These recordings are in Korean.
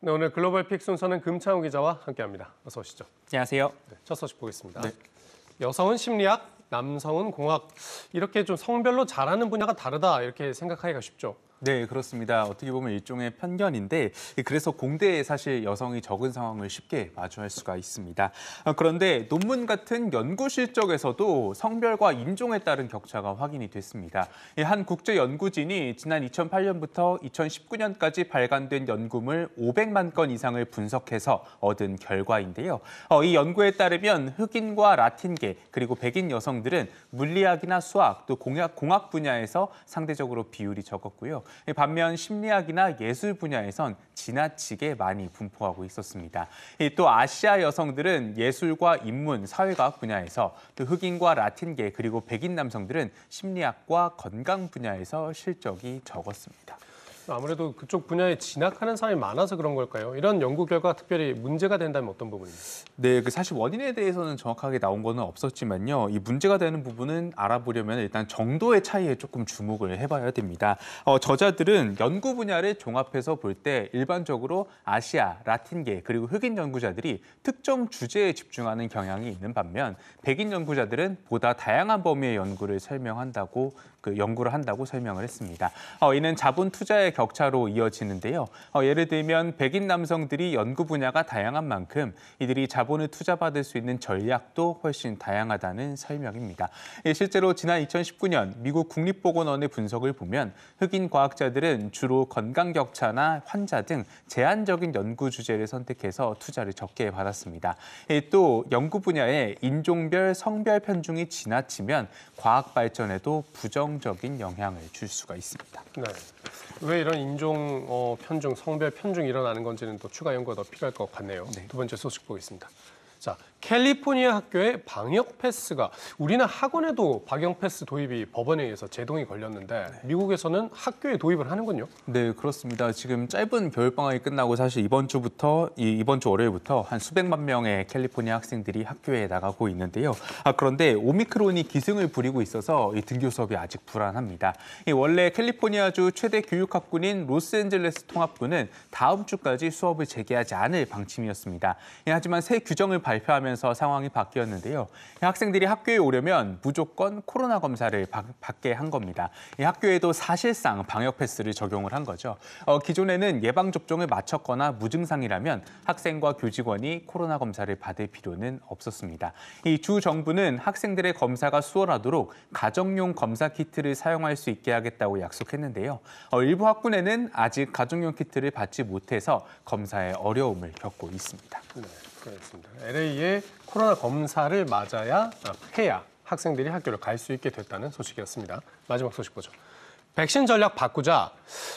네, 오늘 글로벌 픽 순서는 금창우 기자와 함께합니다. 어서 오시죠. 안녕하세요. 네, 첫 소식 보겠습니다. 네. 여성은 심리학, 남성은 공학 이렇게 좀 성별로 잘하는 분야가 다르다 이렇게 생각하기가 쉽죠. 네, 그렇습니다. 어떻게 보면 일종의 편견인데 그래서 공대에 사실 여성이 적은 상황을 쉽게 마주할 수가 있습니다. 그런데 논문 같은 연구 실적에서도 성별과 인종에 따른 격차가 확인이 됐습니다. 한 국제 연구진이 지난 2008년부터 2019년까지 발간된 연구물 500만 건 이상을 분석해서 얻은 결과인데요. 이 연구에 따르면 흑인과 라틴계 그리고 백인 여성들은 물리학이나 수학 또 공학 분야에서 상대적으로 비율이 적었고요. 반면 심리학이나 예술 분야에선 지나치게 많이 분포하고 있었습니다. 또 아시아 여성들은 예술과 인문, 사회과학 분야에서 또 흑인과 라틴계 그리고 백인 남성들은 심리학과 건강 분야에서 실적이 적었습니다. 아무래도 그쪽 분야에 진학하는 사람이 많아서 그런 걸까요? 이런 연구 결과가 특별히 문제가 된다면 어떤 부분입니까? 네, 사실 원인에 대해서는 정확하게 나온 거는 없었지만요. 이 문제가 되는 부분은 알아보려면 일단 정도의 차이에 조금 주목을 해봐야 됩니다. 저자들은 연구 분야를 종합해서 볼 때 일반적으로 아시아, 라틴계 그리고 흑인 연구자들이 특정 주제에 집중하는 경향이 있는 반면 백인 연구자들은 보다 다양한 범위의 연구를 한다고 설명을 했습니다. 이는 자본 투자의 격차로 이어지는데요. 예를 들면 백인 남성들이 연구 분야가 다양한 만큼 이들이 자본을 투자받을 수 있는 전략도 훨씬 다양하다는 설명입니다. 실제로 지난 2019년 미국 국립보건원의 분석을 보면 흑인 과학자들은 주로 건강 격차나 환자 등 제한적인 연구 주제를 선택해서 투자를 적게 받았습니다. 또 연구 분야에 인종별, 성별 편중이 지나치면 과학 발전에도 부정적인 영향을 줄 수가 있습니다. 네. 왜 이런 인종 편중, 성별 편중이 일어나는 건지는 또 추가 연구가 더 필요할 것 같네요. 네. 두 번째 소식 보겠습니다. 자, 캘리포니아 학교의 방역 패스가 우리는 학원에도 방역 패스 도입이 법원에 의해서 제동이 걸렸는데 미국에서는 학교에 도입을 하는군요. 네, 그렇습니다. 지금 짧은 겨울방학이 끝나고 사실 이번 주 월요일부터 한 수백만 명의 캘리포니아 학생들이 학교에 나가고 있는데요. 그런데 오미크론이 기승을 부리고 있어서 이 등교 수업이 아직 불안합니다. 원래 캘리포니아주 최대 교육학군인 로스앤젤레스 통합부는 다음 주까지 수업을 재개하지 않을 방침이었습니다. 하지만 새 규정을 발표하면서 상황이 바뀌었는데요. 학생들이 학교에 오려면 무조건 코로나 검사를 받게 한 겁니다. 학교에도 사실상 방역 패스를 적용을 한 거죠. 기존에는 예방접종을 마쳤거나 무증상이라면 학생과 교직원이 코로나 검사를 받을 필요는 없었습니다. 이 주 정부는 학생들의 검사가 수월하도록 가정용 검사 키트를 사용할 수 있게 하겠다고 약속했는데요. 일부 학군에는 아직 가정용 키트를 받지 못해서 검사에 어려움을 겪고 있습니다. 네, 그렇습니다. LA에 코로나 검사를 해야 학생들이 학교를 갈 수 있게 됐다는 소식이었습니다. 마지막 소식 보죠. 백신 전략 바꾸자.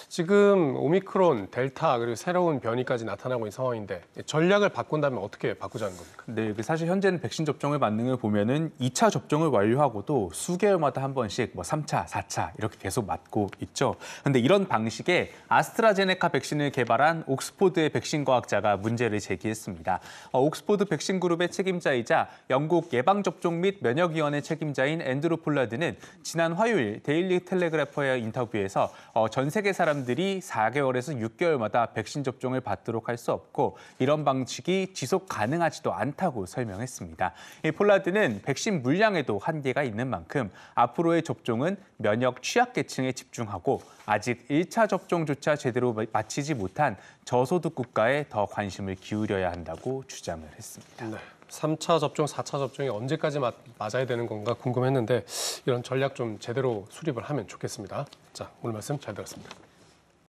지금 오미크론, 델타 그리고 새로운 변이까지 나타나고 있는 상황인데 전략을 바꾼다면 어떻게 바꾸자는 겁니까? 네, 사실 현재는 백신 접종을 받는 걸 보면은 2차 접종을 완료하고도 수개월마다 한 번씩 3차, 4차 이렇게 계속 맞고 있죠. 그런데 이런 방식에 아스트라제네카 백신을 개발한 옥스포드의 백신 과학자가 문제를 제기했습니다. 옥스포드 백신 그룹의 책임자이자 영국 예방접종 및 면역위원회 책임자인 앤드루 폴라드는 지난 화요일 데일리 텔레그래퍼의 인터뷰에서 전 세계 사람들이 4개월에서 6개월마다 백신 접종을 받도록 할 수 없고 이런 방식이 지속 가능하지도 않다고 설명했습니다. 폴라드는 백신 물량에도 한계가 있는 만큼 앞으로의 접종은 면역 취약계층에 집중하고 아직 1차 접종조차 제대로 마치지 못한 저소득 국가에 더 관심을 기울여야 한다고 주장을 했습니다. 네. 3차 접종, 4차 접종이 언제까지 맞아야 되는 건가 궁금했는데 이런 전략 좀 제대로 수립을 하면 좋겠습니다. 자, 오늘 말씀 잘 들었습니다.